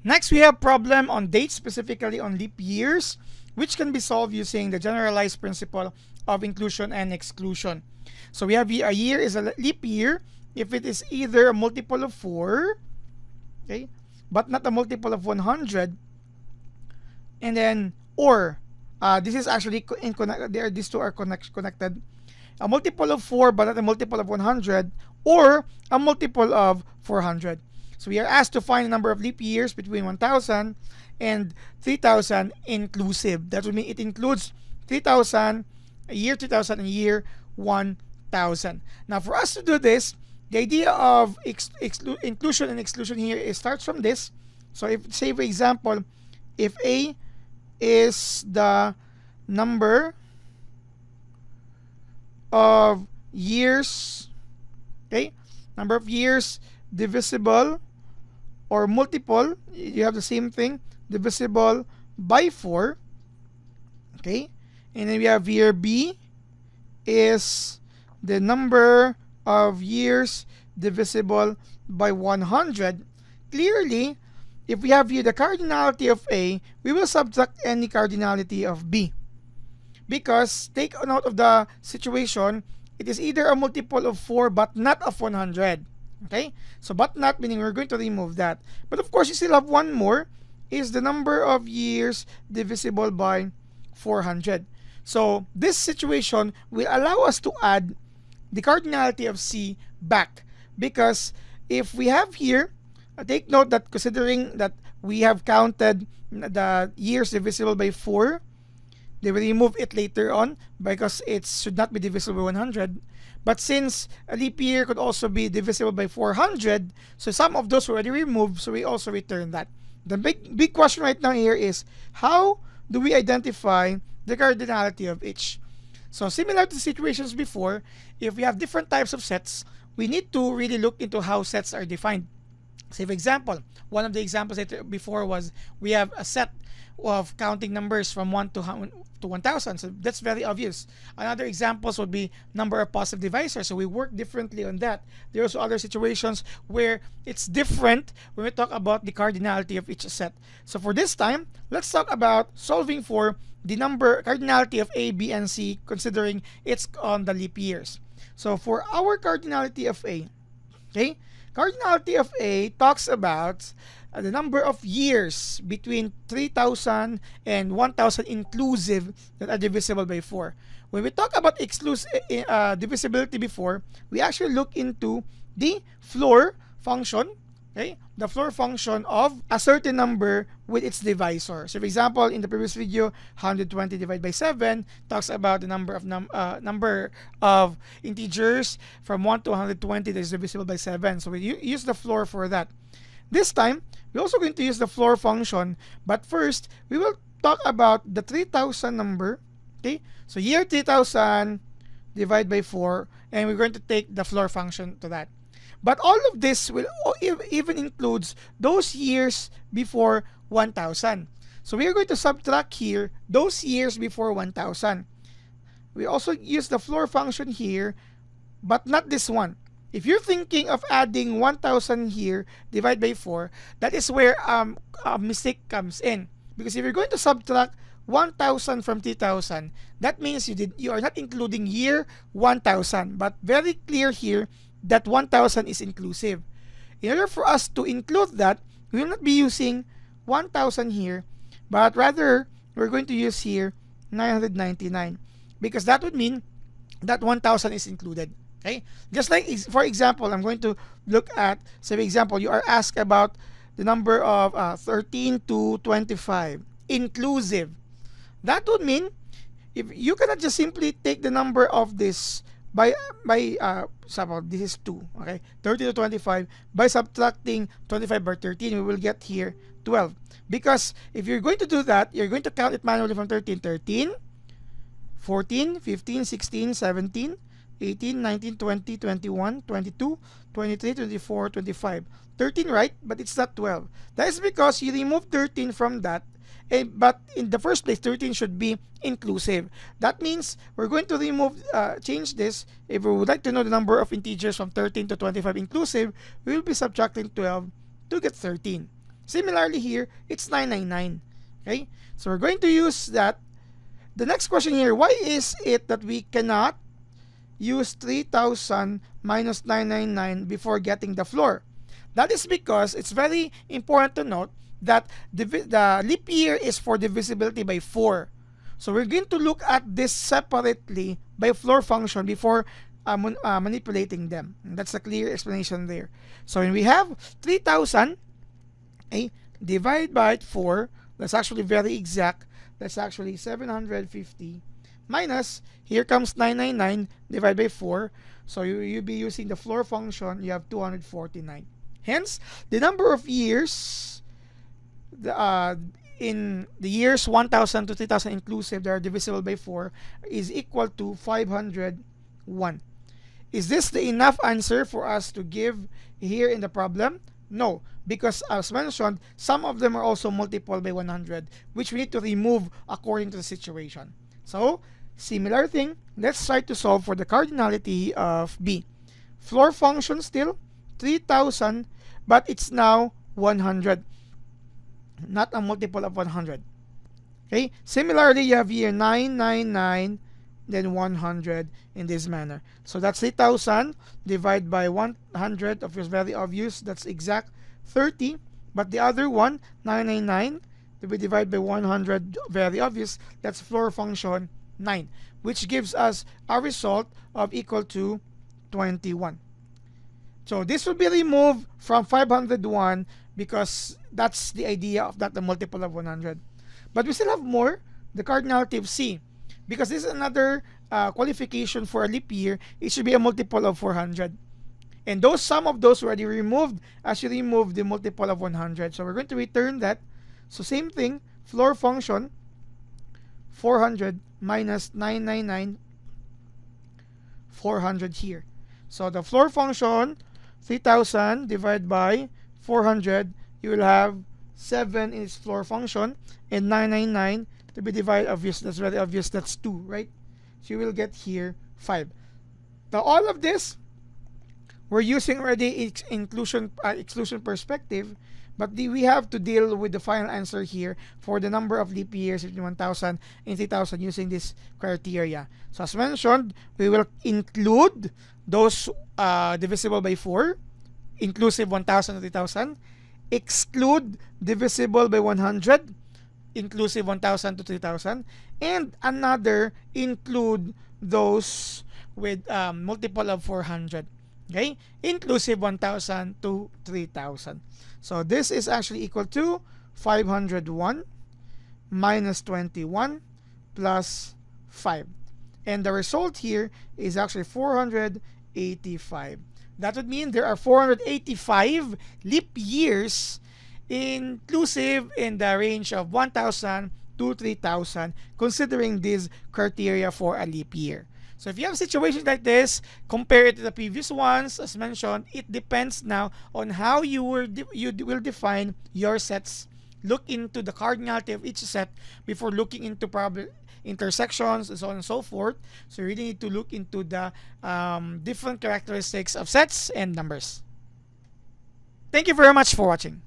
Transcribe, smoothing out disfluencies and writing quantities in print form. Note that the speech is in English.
Next, we have problem on dates, specifically on leap years, which can be solved using the generalized principle of inclusion and exclusion. So we have a year is a leap year if it is either a multiple of 4, okay, but not a multiple of 100, and then or this is actually these two are connected. A multiple of 4 but not a multiple of 100, or a multiple of 400. So we are asked to find the number of leap years between 1000 and 3000 inclusive. That would mean it includes 3000, year 2000, and year 1000. Now for us to do this, the idea of inclusion and exclusion here starts from this. So if, say for example, if A is the number of years, okay, number of years divisible or multiple, you have the same thing, divisible by 4, okay, and then we have here B is the number of years divisible by 100. Clearly, if we have here the cardinality of A, we will subtract any cardinality of B, because take note of the situation, it is either a multiple of 4 but not of 100. Okay, so but not meaning we're going to remove that. But of course, you still have one more, is the number of years divisible by 400. So this situation will allow us to add the cardinality of C back, because if we have here, take note that considering that we have counted the years divisible by 4, they will remove it later on because it should not be divisible by 100. But since a leap year could also be divisible by 400, so some of those were already removed, so we also return that. The big question right now here is, how do we identify the cardinality of each? So similar to situations before, if we have different types of sets, we need to really look into how sets are defined. Say for example, one of the examples that before was we have a set of counting numbers from 1 to 1000, so that's very obvious. Another examples would be number of positive divisors, so we work differently on that. There are also other situations where it's different when we talk about the cardinality of each set. So for this time, let's talk about solving for the number cardinality of A, B, and C, considering it's on the leap years. So for our cardinality of A, okay, cardinality of A talks about the number of years between 3000 and 1000 inclusive that are divisible by 4. When we talk about divisibility before, we actually look into the floor function, okay, the floor function of a certain number with its divisor. So for example, in the previous video, 120 divided by 7 talks about the number of integers from 1 to 120 that is divisible by 7. So we use the floor for that. This time, we're also going to use the floor function, but first, we will talk about the 3000 number, okay? So year 3000 divided by 4, and we're going to take the floor function to that. But all of this will even includes those years before 1000. So we are going to subtract here those years before 1000. We also use the floor function here, but not this one. If you're thinking of adding 1000 here, divide by 4, that is where a mistake comes in. Because if you're going to subtract 1000 from 3000, that means you are not including year 1000. But very clear here that 1000 is inclusive. In order for us to include that, we will not be using 1000 here, but rather we're going to use here 999, because that would mean that 1000 is included. Okay, just like for example, I'm going to look at, say for example, you are asked about the number of 13 to 25 inclusive. That would mean if you cannot just simply take the number of this by example, this is 2, okay, 30 to 25, by subtracting 25 by 13, we will get here 12. Because if you're going to do that, you're going to count it manually from 13, 14, 15, 16, 17, 18, 19, 20, 21, 22, 23, 24, 25. 13, right? But it's not 12. That is because you remove 13 from that. But in the first place, 13 should be inclusive. That means we're going to change this. If we would like to know the number of integers from 13 to 25 inclusive, we will be subtracting 12 to get 13. Similarly here, it's 999. Okay? So we're going to use that. The next question here, why is it that we cannot use 3,000 minus 999 before getting the floor? That is because it's very important to note that the leap year is for divisibility by 4. So we're going to look at this separately by floor function before manipulating them. And that's a clear explanation there. So when we have 3,000, okay, divide by 4, that's actually very exact. That's actually 750 minus, here comes 999, divided by 4. So you'll be using the floor function, you have 249. Hence, the number of years in the years 1000 to 3000 inclusive that are divisible by 4 is equal to 501. Is this the enough answer for us to give here in the problem? No, because as mentioned, some of them are also multiple by 100, which we need to remove according to the situation. So, similar thing, let's try to solve for the cardinality of B. Floor function still 3000, but it's now 100, not a multiple of 100. Okay, similarly, you have here 999, then 100 in this manner. So that's 3,000 divided by 100, of course, very obvious, that's exact 30. But the other one, 999, to be divided by 100, very obvious, that's floor function 9, which gives us a result of equal to 21. So this will be removed from 501 because that's the idea of that, the multiple of 100. But we still have more, the cardinality of C. Because this is another qualification for a leap year, it should be a multiple of 400. And those, some of those already removed as you remove the multiple of 100. So we're going to return that. So same thing, floor function 400 minus 999, 400 here. So the floor function 3000 divided by 400, you will have 7 in its floor function, and 999 to be divided, obvious, that's very obvious, that's 2, right? So you will get here 5. Now all of this, we're using already exclusion perspective, but we have to deal with the final answer here for the number of leap years, 51,000 and 3,000, using this criteria. So as mentioned, we will include those divisible by 4, inclusive 1,000 and 3,000, exclude divisible by 100, inclusive 1,000 to 3,000, and another include those with multiple of 400, okay, inclusive 1,000 to 3,000. So this is actually equal to 501 minus 21 plus 5, and the result here is actually 485. That would mean there are 485 leap years inclusive in the range of 1,000 to 3,000, considering this criteria for a leap year. So if you have situations like this, compare it to the previous ones. As mentioned, it depends now on how you will define your sets. Look into the cardinality of each set before looking into probably intersections and so on and so forth. So you really need to look into the different characteristics of sets and numbers. Thank you very much for watching.